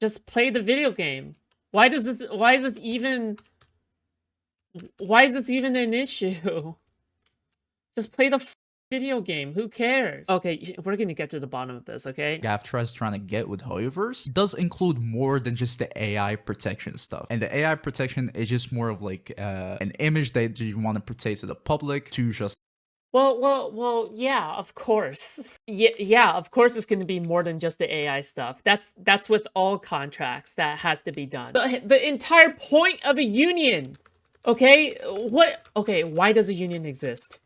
Just play the video game. Why is this even an issue? Just play the video game. Who cares? Okay, we're gonna get to the bottom of this, okay? Gacha is trying to get with Hoyoverse does include more than just the AI protection stuff. And the AI protection is just more of like an image that you want to portray to the public to just Well, yeah, of course. Yeah, of course it's going to be more than just the AI stuff. That's with all contracts that has to be done. The entire point of a union, okay? Okay, why does a union exist?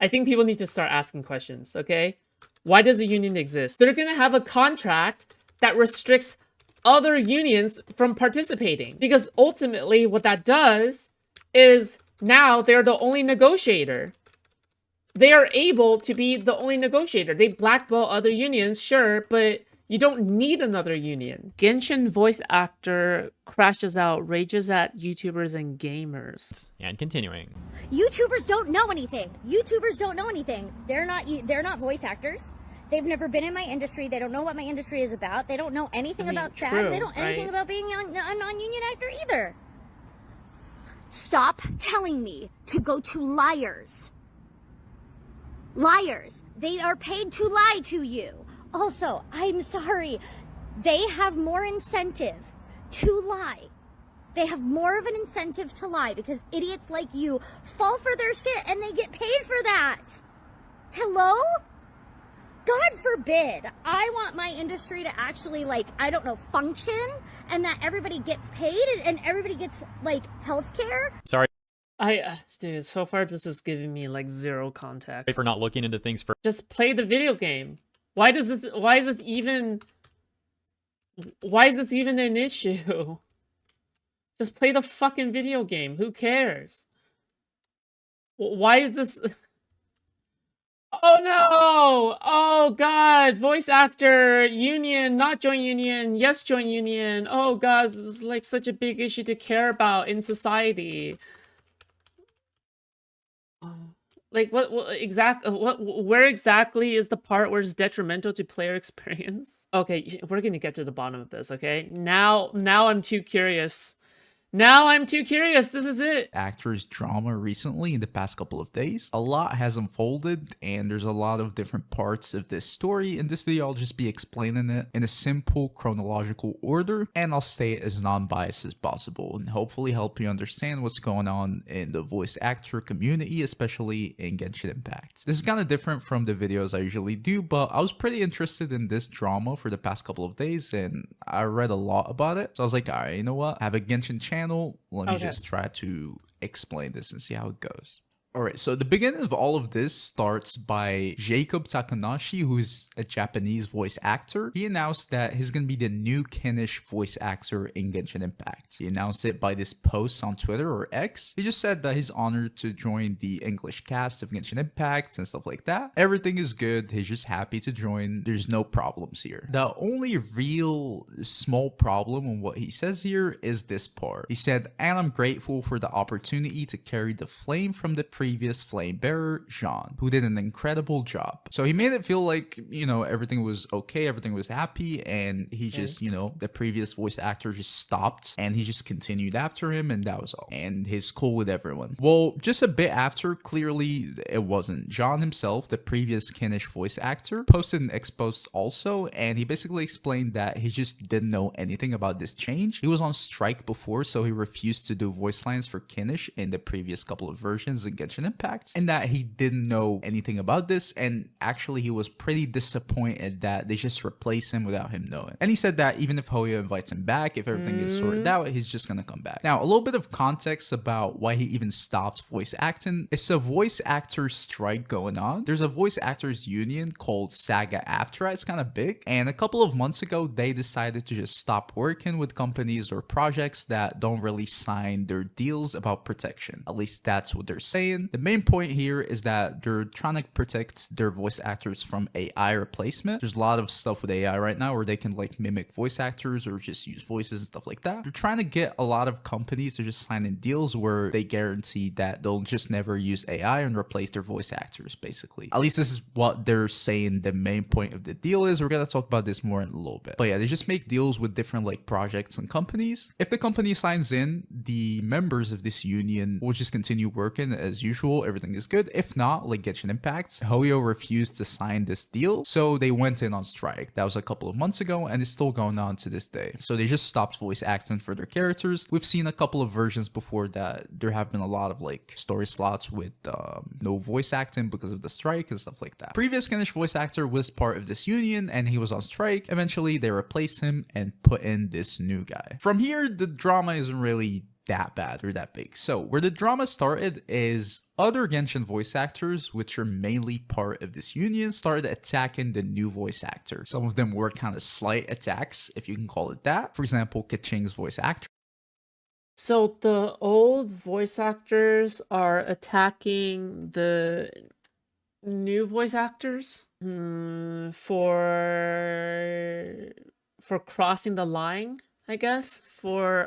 I think people need to start asking questions, okay? Why does a union exist? They're going to have a contract that restricts other unions from participating. Because ultimately what that does is now they're the only negotiator. They are able to be the only negotiator. They blackball other unions, sure, but you don't need another union. Genshin voice actor crashes out, rages at YouTubers and gamers. And continuing. YouTubers don't know anything. YouTubers don't know anything. They're not voice actors. They've never been in my industry. They don't know what my industry is about. They don't know anything about SAG. They don't know anything about being a non-union actor either. Stop telling me to go to liars. Liars. They are paid to lie to you. Also, I'm sorry. They have more incentive to lie. They have more of an incentive to lie because idiots like you fall for their shit and they get paid for that. Hello? God forbid. I want my industry to actually, like, I don't know, function and that everybody gets paid and everybody gets, like, healthcare. Sorry dude, so far this is giving me like zero context. for not looking into things for. Just play the video game. Why is this even an issue? Just play the fucking video game. Who cares? Why is this? Oh no! Oh god! Voice actor union, not join union. Yes, join union. Oh god, this is like such a big issue to care about in society. Like where exactly is the part where it's detrimental to player experience? Okay, we're gonna get to the bottom of this, okay? Now I'm too curious. This is it. actors drama recently in the past couple of days. A lot has unfolded and there's a lot of different parts of this story. In this video, I'll just be explaining it in a simple chronological order and I'll stay as non-biased as possible and hopefully help you understand what's going on in the voice actor community, especially in Genshin Impact. This is kind of different from the videos I usually do, but I was pretty interested in this drama for the past couple of days and I read a lot about it. So I was like, all right, you know what? I have a Genshin channel. Let me just try to explain this and see how it goes. Alright, so the beginning of all of this starts by Jacob Takanashi, who's a Japanese voice actor. He announced that he's going to be the new Kinnish voice actor in Genshin Impact. He announced it by this post on Twitter or X. He just said that he's honored to join the English cast of Genshin Impact and stuff like that. Everything is good. He's just happy to join. There's no problems here. The only real small problem in what he says here is this part. He said, and I'm grateful for the opportunity to carry the flame from the previous flame bearer, Jean, who did an incredible job. So he made it feel like, you know, everything was okay, everything was happy, and he just, you know, the previous voice actor just stopped and he just continued after him and that was all. And he's cool with everyone. Well, just a bit after, clearly it wasn't. Jean himself, the previous Kinnish voice actor, posted an X-post also, and he basically explained that he just didn't know anything about this change. He was on strike before, so he refused to do voice lines for Kinnish in the previous couple of versions in Genshin Impact, and that he didn't know anything about this, and actually he was pretty disappointed that they just replaced him without him knowing. And he said that even if Hoyo invites him back, if everything is sorted out, he's just gonna come back. Now, a little bit of context about why he even stopped voice acting. It's a voice actor strike going on. There's a voice actors union called SAG-AFTRA. It's kind of big, and a couple of months ago they decided to just stop working with companies or projects that don't really sign their deals about protection. At least that's what they're saying. Union. The main point here is that they're trying to protect their voice actors from AI replacement. There's a lot of stuff with AI right now where they can like mimic voice actors or just use voices and stuff like that. They're trying to get a lot of companies to just sign in deals where they guarantee that they'll just never use AI and replace their voice actors, basically. At least this is what they're saying the main point of the deal is. We're gonna talk about this more in a little bit. But yeah, they just make deals with different like projects and companies. If the company signs in, the members of this union will just continue working as usual. Everything is good. If not, like Genshin Impact, Hoyo refused to sign this deal, so they went in on strike. That was a couple of months ago and it's still going on to this day. So they just stopped voice acting for their characters. We've seen a couple of versions before that there have been a lot of like story slots with no voice acting because of the strike and stuff like that. Previous Finnish voice actor was part of this union and he was on strike. Eventually they replaced him and put in this new guy. From here, the drama isn't really that bad or that big. So where the drama started is other Genshin voice actors, which are mainly part of this union, started attacking the new voice actor. Some of them were kind of slight attacks, if you can call it that. For example, Kaching's voice actor. So the old voice actors are attacking the new voice actors for crossing the line, I guess. For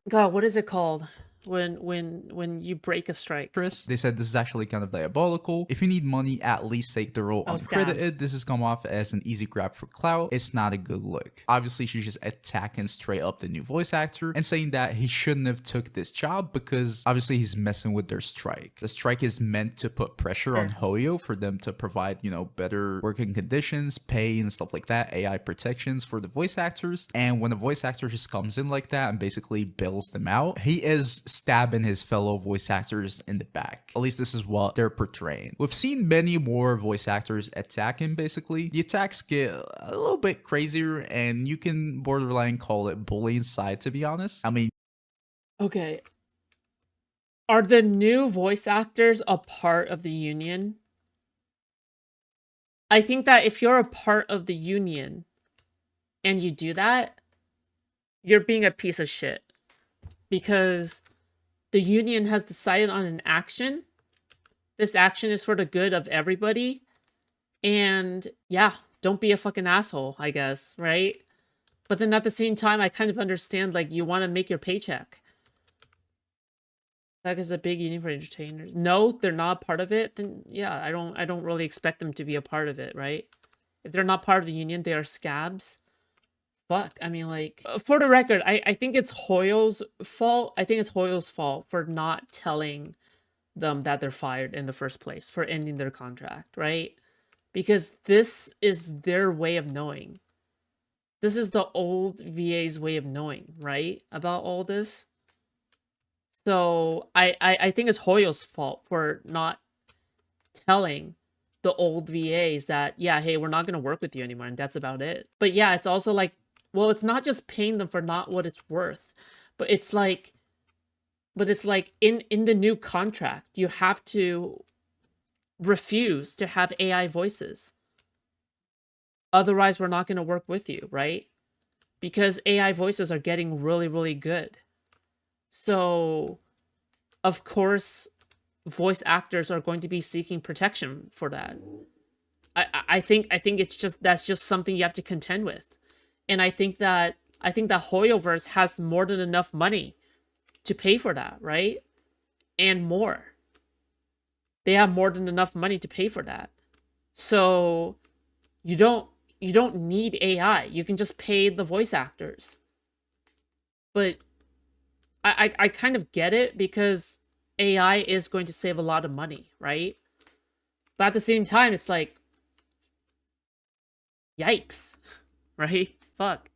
God, what is it called when you break a strike? They said this is actually kind of diabolical. If you need money, at least take the role uncredited. This has come off as an easy grab for clout. It's not a good look. Obviously, she's just attacking straight up the new voice actor and saying that he shouldn't have took this job because obviously he's messing with their strike. The strike is meant to put pressure on Hoyo for them to provide, you know, better working conditions, pay and stuff like that, AI protections for the voice actors. And when a voice actor just comes in like that and basically bails them out, he is stabbing his fellow voice actors in the back. At least this is what they're portraying. We've seen many more voice actors attack him, basically. The attacks get a little bit crazier and you can borderline call it bullying side, to be honest. I mean, okay. Are the new voice actors a part of the union? I think that if you're a part of the union and you do that, you're being a piece of shit. Because the union has decided on an action. This action is for the good of everybody. And yeah, don't be a fucking asshole, I guess, right? But then at the same time, I kind of understand, like, you want to make your paycheck. That is a big union for entertainers. No, they're not part of it. Then yeah, I don't really expect them to be a part of it, right? If they're not part of the union, they are scabs. Fuck, I mean, like, for the record, I think it's Hoyo's fault. I think it's Hoyo's fault for not telling them that they're fired in the first place, for ending their contract, right? Because this is their way of knowing. This is the old VA's way of knowing, right? About all this. So I think it's Hoyo's fault for not telling the old VAs that, yeah, hey, we're not going to work with you anymore, and that's about it. But yeah, it's also like, well, it's not just paying them for not what it's worth, but it's like in the new contract, you have to refuse to have AI voices. Otherwise, we're not going to work with you, right? Because AI voices are getting really, really good. So, of course, voice actors are going to be seeking protection for that. I think that's just something you have to contend with. And I think that Hoyoverse has more than enough money to pay for that, right? And more. They have more than enough money to pay for that. So you don't need AI. You can just pay the voice actors. But I kind of get it because AI is going to save a lot of money, right? But at the same time, it's like, yikes, right? Fuck.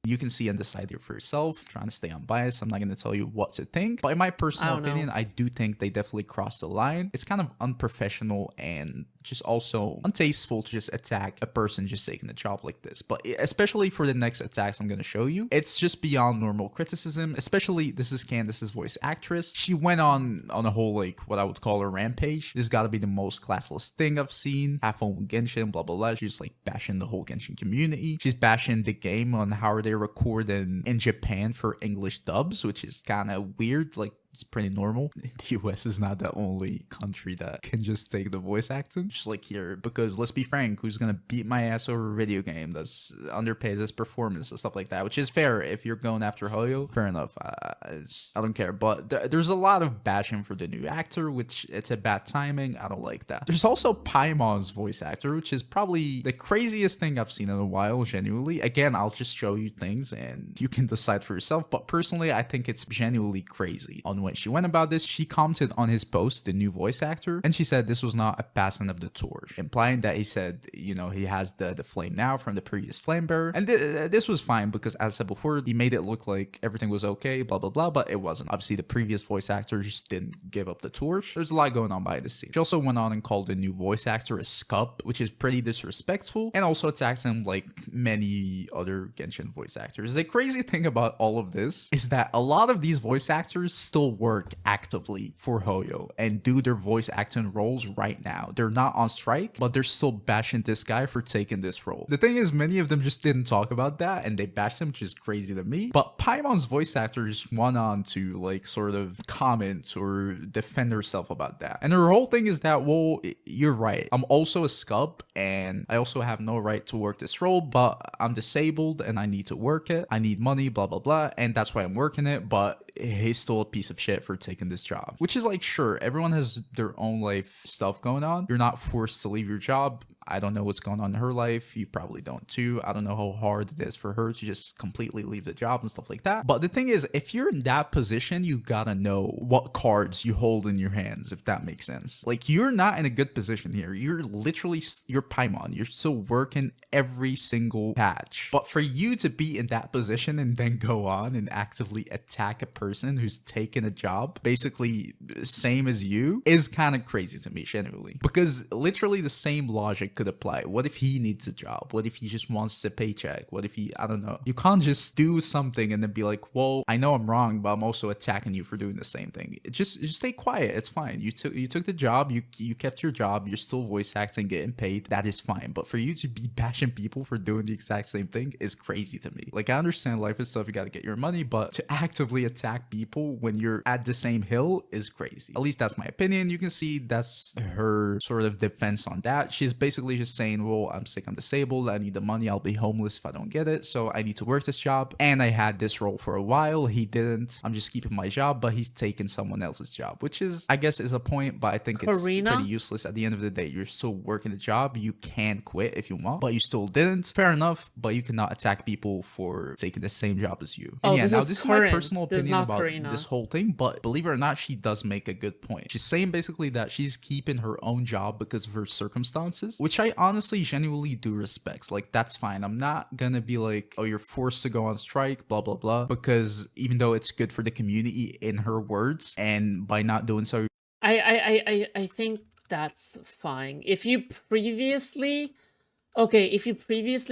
You can see and decide here for yourself. Trying to stay unbiased. I'm not going to tell you what to think. But in my personal opinion, I do think they definitely crossed the line. It's kind of unprofessional and just also untasteful to just attack a person just taking a job like this. But especially for the next attacks I'm going to show you, it's just beyond normal criticism. Especially, this is Candace's voice actress. She went on a whole, like, what I would call a rampage. This got to be the most classless thing I've seen. Have fun with Genshin, blah, blah, blah. She's just, like, bashing the whole Genshin community. She's bashing the game on how they record in Japan for English dubs, which is kind of weird. Like, It's pretty normal. The US is not the only country that can just take the voice acting. Just like here, because let's be frank, who's gonna beat my ass over a video game that's underpaid as performance and stuff like that, which is fair. If you're going after Hoyo, fair enough. I don't care. But there's a lot of bashing for the new actor, which it's a bad timing. I don't like that. There's also Paimon's voice actor, which is probably the craziest thing I've seen in a while, genuinely. Again, I'll just show you things and you can decide for yourself, but personally I think it's genuinely crazy. On when she went about this, she commented on his post, the new voice actor, and she said this was not a passing of the torch, implying that he said, you know, he has the flame now from the previous flame bearer. And this was fine because, as I said before, he made it look like everything was okay, blah blah blah, but it wasn't. Obviously the previous voice actor just didn't give up the torch. There's a lot going on behind the scenes. She also went on and called the new voice actor a scub, which is pretty disrespectful, and also attacks him like many other Genshin voice actors. The crazy thing about all of this is that a lot of these voice actors still work actively for Hoyo and do their voice acting roles right now. They're not on strike, but they're still bashing this guy for taking this role. The thing is, many of them just didn't talk about that and they bashed him, which is crazy to me. But Paimon's voice actor just went on to like sort of comment or defend herself about that. And her whole thing is that, well, you're right. I'm also a scub and I also have no right to work this role, but I'm disabled and I need to work it. I need money, blah, blah, blah. And that's why I'm working it. But he's still a piece of shit for taking this job, which is like, sure, everyone has their own life stuff going on. You're not forced to leave your job. I don't know what's going on in her life. You probably don't too. I don't know how hard it is for her to just completely leave the job and stuff like that. But the thing is, if you're in that position, you gotta know what cards you hold in your hands, if that makes sense. Like, you're not in a good position here. You're literally, you're Paimon. You're still working every single patch. But for you to be in that position and then go on and actively attack a person who's taken a job, basically same as you, is kind of crazy to me, genuinely. Because literally the same logic could apply. What if he needs a job? What if he just wants a paycheck? What if he, I don't know. You can't just do something and then be like, well, I know I'm wrong, but I'm also attacking you for doing the same thing. Just stay quiet. It's fine. You took the job. You kept your job. You're still voice acting, getting paid. That is fine. But for you to be bashing people for doing the exact same thing is crazy to me. Like, I understand life is tough. You got to get your money, but to actively attack people when you're at the same hill is crazy. At least that's my opinion. You can see that's her sort of defense on that. She's basically just saying, well, I'm sick, I'm disabled, I need the money, I'll be homeless if I don't get it, so I need to work this job, and I had this role for a while, he didn't, I'm just keeping my job, but he's taking someone else's job, which is, I guess, is a point, but I think it's pretty useless. At the end of the day, you're still working the job, you can quit if you want, but you still didn't. Fair enough, but you cannot attack people for taking the same job as you. And this is my personal opinion about this whole thing, but believe it or not, she does make a good point. She's saying basically that she's keeping her own job because of her circumstances, which I honestly genuinely do respect. Like, that's fine. I'm not gonna be like, oh, you're forced to go on strike, blah blah blah, because even though it's good for the community, in her words, and by not doing so, I think that's fine. If you previously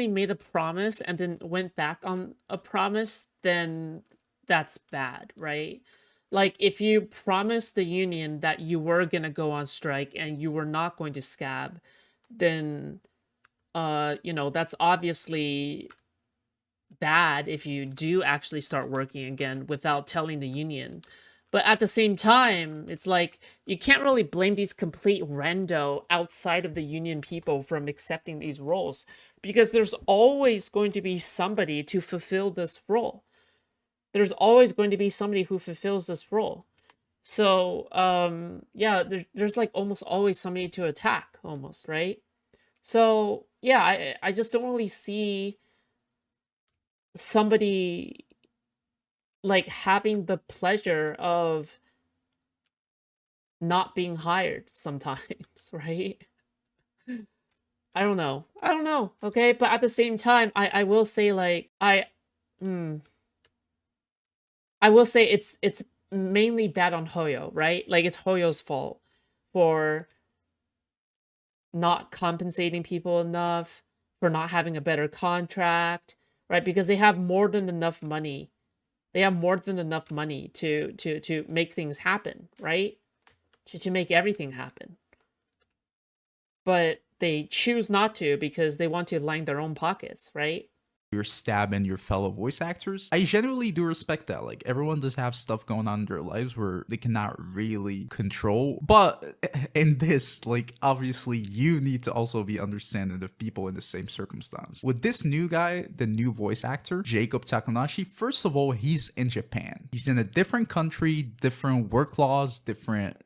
made a promise and then went back on a promise, then that's bad, right? Like, if you promised the union that you were gonna go on strike and you were not going to scab, then you know, that's obviously bad if you do actually start working again without telling the union. But at the same time, it's like, you can't really blame these complete rando outside of the union people from accepting these roles, because there's always going to be somebody to fulfill this role. There's always going to be somebody who fulfills this role. So, yeah, there's like almost always somebody to attack, almost, right? So, yeah, I just don't really see somebody like having the pleasure of not being hired sometimes, right? I don't know, okay? But at the same time, I will say, like, I will say it's mainly bad on Hoyo, right? Like, it's Hoyo's fault for not compensating people enough, for not having a better contract, right? Because they have more than enough money. They have more than enough money to make things happen, right? To make everything happen. But they choose not to because they want to line their own pockets, right? you're stabbing your fellow voice actors. I genuinely do respect that. Like, everyone does have stuff going on in their lives where they cannot really control. But in this, like, obviously you need to also be understanding of people in the same circumstance. With this new guy, the new voice actor, Jacob Takanashi, first of all, he's in Japan. He's in a different country, different work laws, different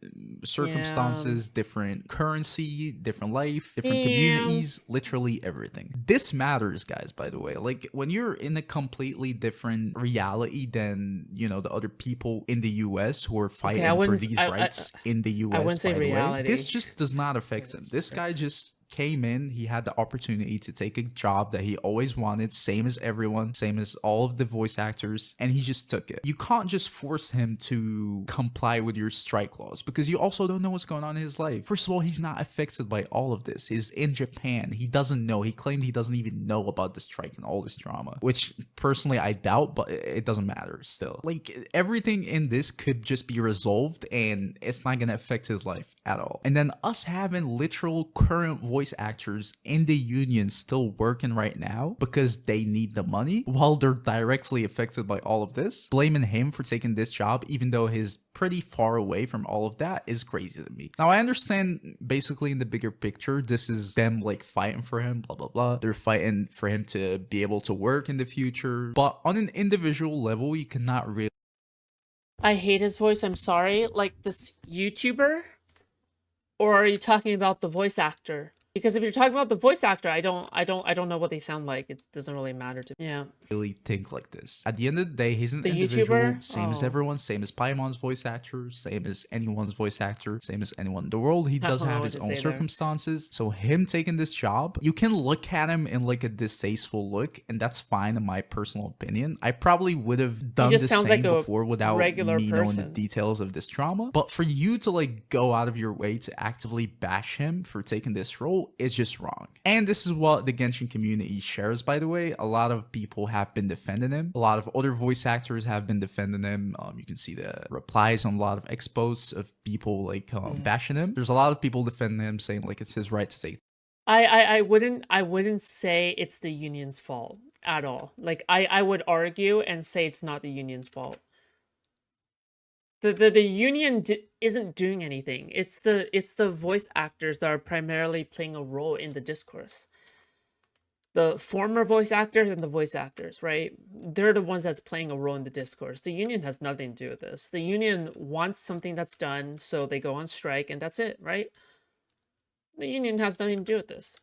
circumstances, different currency, different life, different communities, literally everything. This matters, guys, by the way. Like, when you're in a completely different reality than, you know, the other people in the US who are fighting for these rights in the US, I wouldn't say by the way, reality. this just does not affect him. This guy just came in, he had the opportunity to take a job that he always wanted, same as everyone, same as all of the voice actors, and he just took it. You can't just force him to comply with your strike clause because you also don't know what's going on in his life. First of all, he's not affected by all of this. He's in Japan. He doesn't know. He claimed he doesn't even know about the strike and all this drama, which personally I doubt, but it doesn't matter still. Like, everything in this could just be resolved and it's not gonna affect his life at all. And then us having literal current voice actors in the union still working right now because they need the money while they're directly affected by all of this, blaming him for taking this job even though he's pretty far away from all of that is crazy to me. Now, I understand basically in the bigger picture this is them like fighting for him, blah blah blah, they're fighting for him to be able to work in the future, but on an individual level you cannot really. I hate his voice, I'm sorry. Like, this YouTuber? Or are you talking about the voice actor? Because if you're talking about the voice actor, I don't know what they sound like. It doesn't really matter to me. Yeah. Really think like this. At the end of the day, he's an The individual, YouTuber? same as everyone, same as Paimon's voice actor, same as anyone's voice actor, same as anyone in the world. He does don't know have what his to own say there. circumstances. So him taking this job, you can look at him in like a distasteful look, and that's fine in my personal opinion. I probably would have done the just sounds same like a before without regular me knowing the person. details of this trauma. But for you to like go out of your way to actively bash him for taking this role is just wrong. And this is what the Genshin community shares, by the way. A lot of people have been defending him. A lot of other voice actors have been defending him. You can see the replies on a lot of expos of people like bashing him. There's a lot of people defending him, saying like it's his right to take. I wouldn't say it's the union's fault at all. Like, I would argue and say it's not the union's fault. The union isn't doing anything. It's the voice actors that are primarily playing a role in the discourse. The former voice actors and the voice actors, right? They're the ones that's playing a role in the discourse. The union has nothing to do with this. The union wants something that's done, so they go on strike, and that's it, right? The union has nothing to do with this.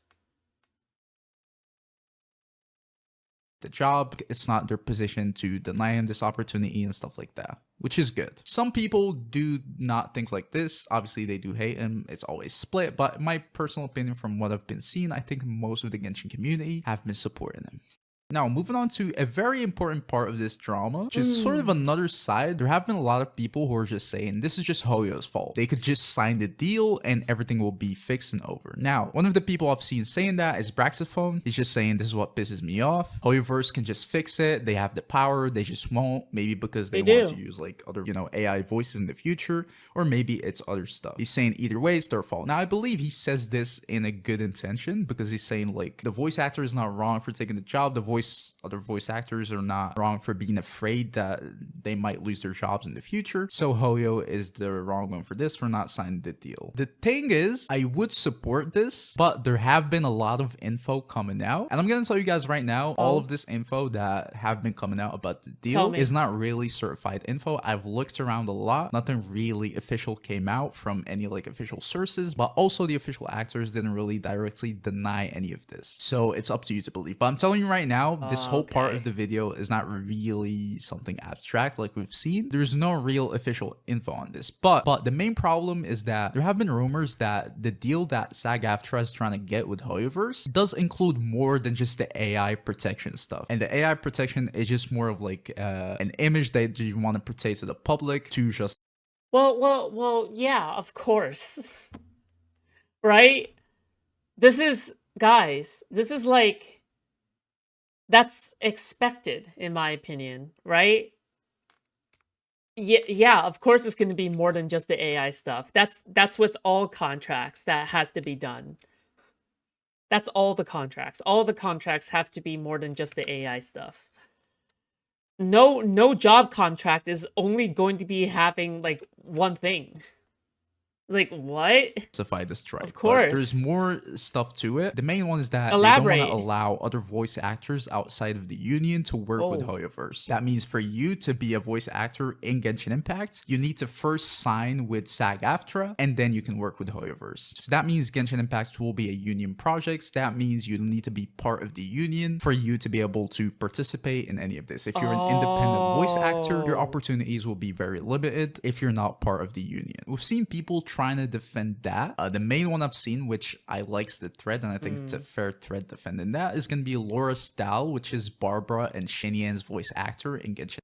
The job, it's not their position to deny him this opportunity and stuff like that, which is good. Some people do not think like this. Obviously they do hate him. It's always split, but in my personal opinion, from what I've been seeing, I think most of the Genshin community have been supporting him. Now, moving on to a very important part of this drama, which is sort of another side. There have been a lot of people who are just saying this is just Hoyo's fault. They could just sign the deal and everything will be fixed and over. Now, one of the people I've seen saying that is Braxophone. He's just saying this is what pisses me off. Hoyoverse can just fix it. They have the power. They just won't. Maybe because they want to use like other, you know, AI voices in the future, or maybe it's other stuff. He's saying either way, it's their fault. Now, I believe he says this in a good intention because he's saying like the voice actor is not wrong for taking the job. The other voice actors are not wrong for being afraid that they might lose their jobs in the future. So Hoyo is the wrong one for this, for not signing the deal. The thing is, I would support this, but there have been a lot of info coming out. And I'm going to tell you guys right now, all of this info that have been coming out about the deal is not really certified info. I've looked around a lot. Nothing really official came out from any like official sources, but also the official actors didn't really directly deny any of this. So it's up to you to believe. But I'm telling you right now, this whole part of the video is not really something abstract like we've seen. There's no real official info on this, but the main problem is that there have been rumors that the deal that SAG-AFTRA is trying to get with Hoyoverse does include more than just the AI protection stuff, and the AI protection is just more of like an image that you want to portray to the public to just yeah, of course. Right? This is, guys, this is like, that's expected, in my opinion, right? Yeah, of course it's going to be more than just the AI stuff. That's with all contracts that has to be done. That's all the contracts. All the contracts have to be more than just the AI stuff. No job contract is only going to be having like one thing. Like, what? Justify the strike. Of course. But there's more stuff to it. The main one is that Elaborate. they don't want to allow other voice actors outside of the union to work with Hoyoverse. That means for you to be a voice actor in Genshin Impact, you need to first sign with SAG-AFTRA, and then you can work with Hoyoverse. So that means Genshin Impact will be a union project. That means you need to be part of the union for you to be able to participate in any of this. If you're an independent voice actor, your opportunities will be very limited if you're not part of the union. We've seen people trying to defend that. The main one I've seen, which I likes the thread, and I think it's a fair thread defending that, is going to be Laura Stahl, which is Barbara and Shenyan's voice actor in Genshin.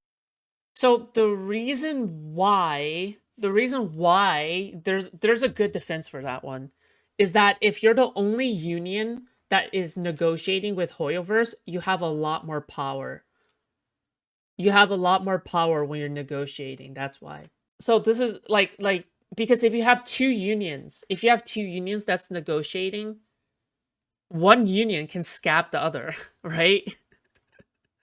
So the reason why there's a good defense for that one is that if you're the only union that is negotiating with Hoyoverse, you have a lot more power. You have a lot more power when you're negotiating. That's why. So this is like because if you have two unions that's negotiating, one union can scab the other, right?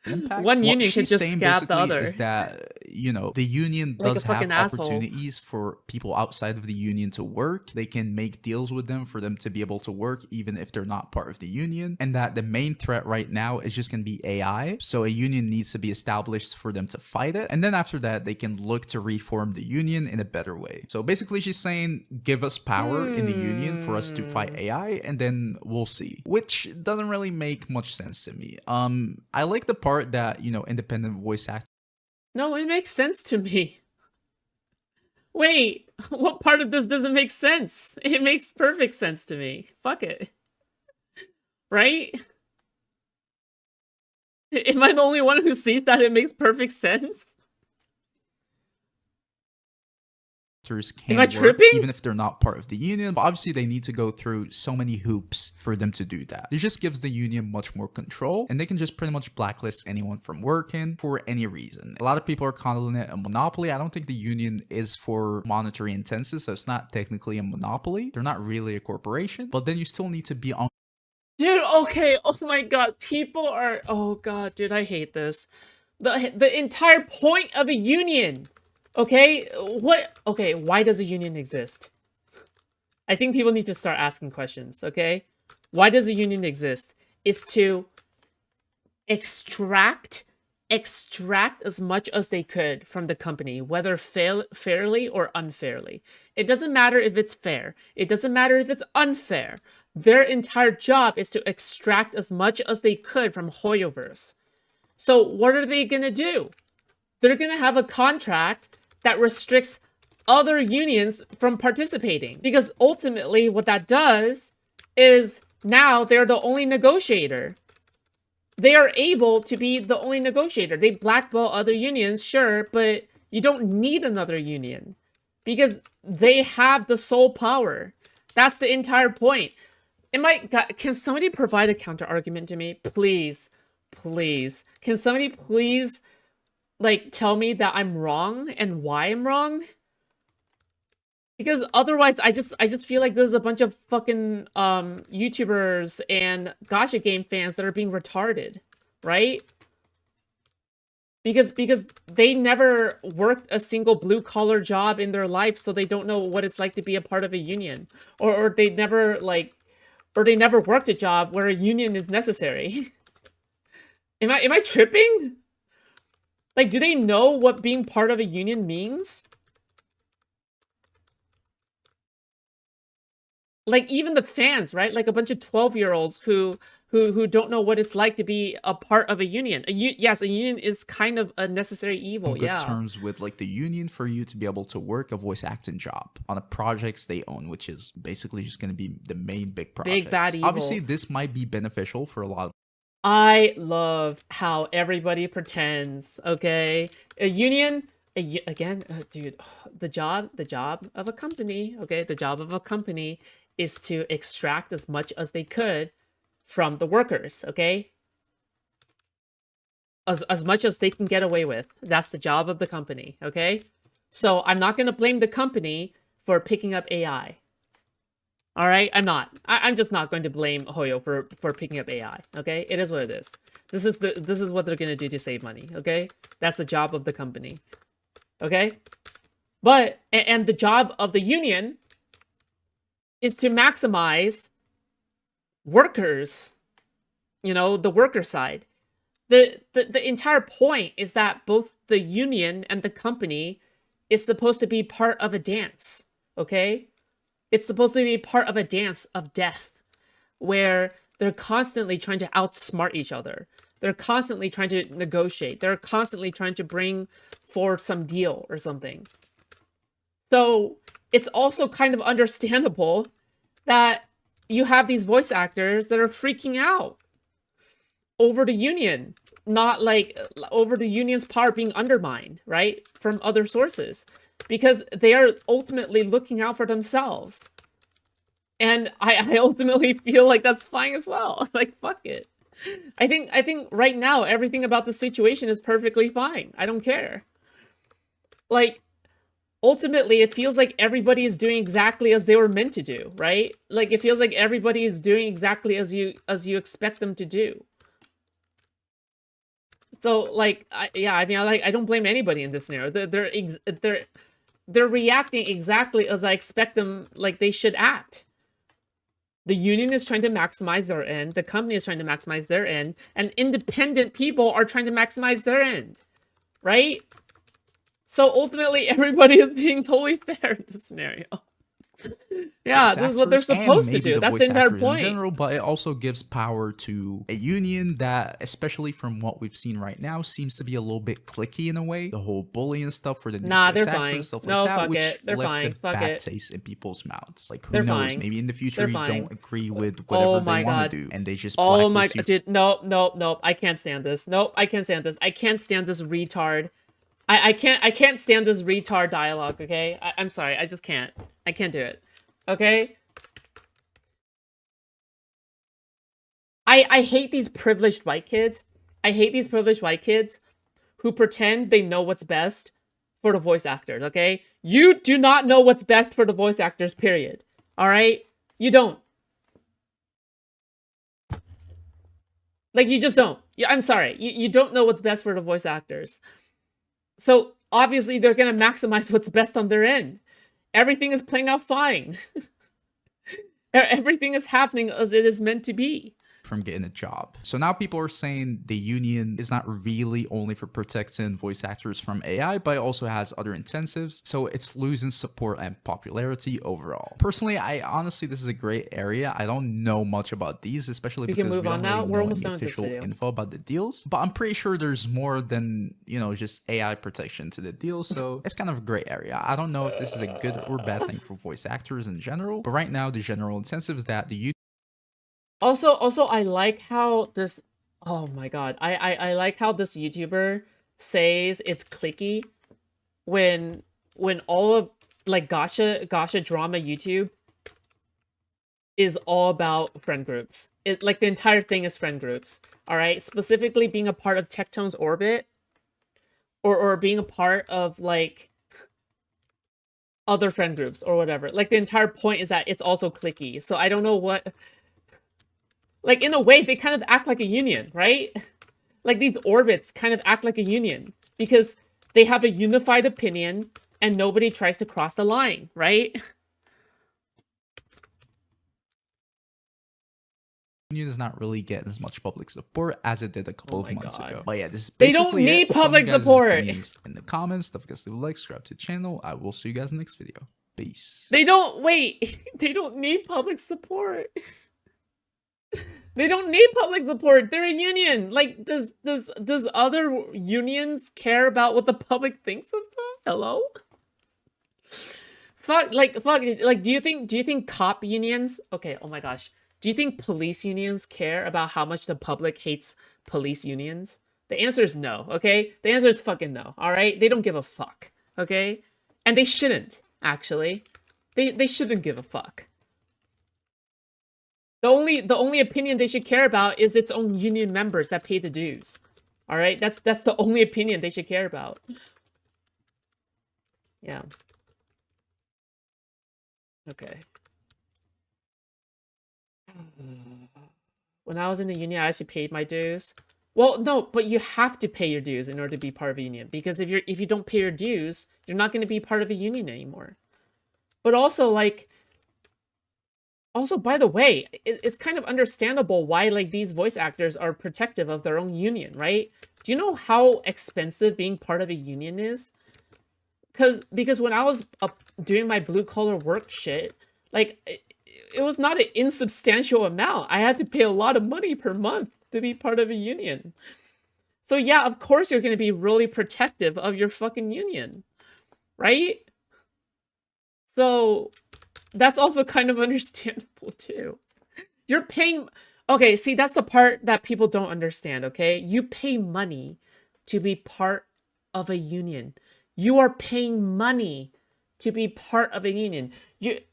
Impact. One What union can she's just saying scab the basically other. is that, you know, the union Like a does have fucking asshole. opportunities for people outside of the union to work. They can make deals with them for them to be able to work even if they're not part of the union. And that the main threat right now is just going to be AI. So a union needs to be established for them to fight it. And then after that, they can look to reform the union in a better way. So basically she's saying, give us power in the union for us to fight AI, and then we'll see. Which doesn't really make much sense to me. I like the part that, you know, independent voice actors. No, it makes sense to me. Wait, what part of this doesn't make sense? It makes perfect sense to me. Fuck it. Right? Am I the only one who sees that it makes perfect sense? Can Am I work, tripping? even if they're not part of the union, but obviously they need to go through so many hoops for them to do that. It just gives the union much more control, and they can just pretty much blacklist anyone from working for any reason. A lot of people are calling it a monopoly. I don't think the union is for monetary intensive, so it's not technically a monopoly. They're not really a corporation, but then you still need to be on. Dude, okay, oh my god, people are, oh god, dude, I hate this. The entire point of a union, okay, why does a union exist? I think people need to start asking questions, okay? Why does a union exist? It's to extract as much as they could from the company, whether fairly or unfairly. It doesn't matter if it's fair. It doesn't matter if it's unfair. Their entire job is to extract as much as they could from Hoyoverse. So what are they going to do? They're going to have a contract that restricts other unions from participating. Because ultimately what that does is now they're the only negotiator. They are able to be the only negotiator. They blackball other unions, sure, but you don't need another union because they have the sole power. That's the entire point. Can somebody provide a counter argument to me? Please, please. Can somebody please, like, tell me that I'm wrong and why I'm wrong? Because otherwise, I just feel like there's a bunch of fucking YouTubers and Gacha game fans that are being retarded, right? Because they never worked a single blue-collar job in their life, so they don't know what it's like to be a part of a union, or they never worked a job where a union is necessary. Am I tripping? Like, do they know what being part of a union means? Like, even the fans, right? Like a bunch of 12-year-olds who don't know what it's like to be a part of a union. Yes, a union is kind of a necessary evil, good terms with like the union for you to be able to work a voice acting job on the projects they own, which is basically just going to be the main big project. Big bad evil. Obviously, this might be beneficial for a lot of. I love how everybody pretends, okay? A union, again, dude, the job of a company, okay? The job of a company is to extract as much as they could from the workers, okay? As much as they can get away with. That's the job of the company, okay? So I'm not going to blame the company for picking up AI. All right, I'm not. I'm just not going to blame Hoyo for picking up AI. Okay, it is what it is. This is what they're gonna do to save money. Okay, that's the job of the company. Okay, but and the job of the union is to maximize workers. You know, the worker side. The entire point is that both the union and the company is supposed to be part of a dance. Okay, it's supposed to be part of a dance of death, where they're constantly trying to outsmart each other. They're constantly trying to negotiate. They're constantly trying to bring forward some deal or something. So it's also kind of understandable that you have these voice actors that are freaking out over the union, not like over the union's power being undermined, right? From other sources, because they are ultimately looking out for themselves. And I ultimately feel like that's fine as well. Like, fuck it. I think right now everything about the situation is perfectly fine. I don't care. Like, ultimately it feels like everybody is doing exactly as they were meant to do, right? Like, it feels like everybody is doing exactly as you expect them to do. So, like, I mean, I don't blame anybody in this scenario. They're reacting exactly as I expect them, like, they should act. The union is trying to maximize their end, the company is trying to maximize their end, and independent people are trying to maximize their end, right? So ultimately, everybody is being totally fair in this scenario. Yeah, this is what they're supposed to do. That's the entire point. In general, but it also gives power to a union that, especially from what we've seen right now, seems to be a little bit cliquey in a way. The whole bullying stuff for the new voice actors and stuff like that, which left a bad taste in people's mouths. Like, who knows? Maybe in the future you don't agree with whatever they want to do, and they just blacklist you. Dude, nope. I can't stand this. Nope, I can't stand this. I can't stand this retard. I can't stand this retard dialogue. Okay, I'm sorry. I just can't. I can't do it. Okay? I hate these privileged white kids. I hate these privileged white kids who pretend they know what's best for the voice actors, okay? You do not know what's best for the voice actors, period. Alright? You don't. Like, you just don't. I'm sorry. You don't know what's best for the voice actors. So, obviously, they're gonna maximize what's best on their end. Everything is playing out fine. Everything is happening as it is meant to be. From getting a job. So now people are saying the union is not really only for protecting voice actors from AI, but it also has other incentives. So it's losing support and popularity overall. Personally, honestly, this is a great area. I don't know much about these, especially because we don't really know any official info about the deals. But I'm pretty sure there's more than, you know, just AI protection to the deal. So it's kind of a great area. I don't know if this is a good or bad thing for voice actors in general. But right now, the general incentives that the union Also, I like how this, oh my god, I like how this YouTuber says it's cliquey when all of, like, Gacha drama YouTube is all about friend groups. It, like, the entire thing is friend groups, alright? Specifically being a part of Tectone's orbit, or being a part of, like, other friend groups, or whatever. Like, the entire point is that it's also cliquey, so I don't know what... Like, in a way, they kind of act like a union, right? Like, these orbits kind of act like a union. Because they have a unified opinion, and nobody tries to cross the line, right? union does not really get as much public support as it did a couple of months ago. But yeah, this is basically they don't need public support. In the comments, don't forget to like, subscribe to the channel. I will see you guys in the next video. Peace. They don't, wait, they don't need public support. They don't need public support. They're a union. Like, does other unions care about what the public thinks of them? Hello? Fuck. Like, do you think cop unions? Okay. Oh my gosh. Do you think police unions care about how much the public hates police unions? The answer is no. Okay. The answer is fucking no. All right. They don't give a fuck. Okay. And they shouldn't. Actually, they shouldn't give a fuck. The only opinion they should care about is its own union members that pay the dues. All right, that's the only opinion they should care about. Yeah. Okay. When I was in the union, I actually paid my dues. Well, no, but you have to pay your dues in order to be part of a union, because if you don't pay your dues, you're not going to be part of a union anymore. But also, like, also, by the way, it's kind of understandable why, like, these voice actors are protective of their own union, right? Do you know how expensive being part of a union is? Because when I was doing my blue collar work shit, like, it was not an insubstantial amount. I had to pay a lot of money per month to be part of a union. So yeah, of course you're going to be really protective of your fucking union, right? So that's also kind of understandable too. You're paying... Okay, see, that's the part that people don't understand, okay? You pay money to be part of a union. You are paying money to be part of a union.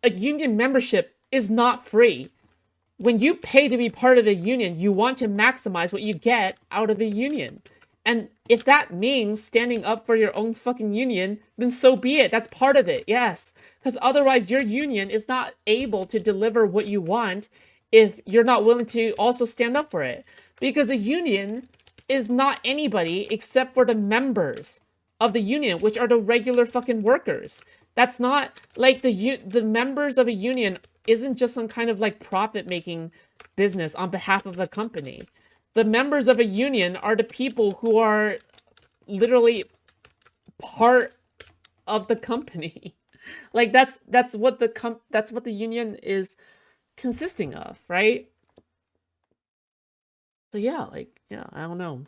A union membership is not free. When you pay to be part of a union, you want to maximize what you get out of a union. And if that means standing up for your own fucking union, then so be it. That's part of it, yes. Because otherwise your union is not able to deliver what you want if you're not willing to also stand up for it. Because a union is not anybody except for the members of the union, which are the regular fucking workers. That's not like the members of a union isn't just some kind of like profit-making business on behalf of the company. The members of a union are the people who are literally part of the company. Like that's what the union is consisting of, right? So yeah, like, yeah, I don't know.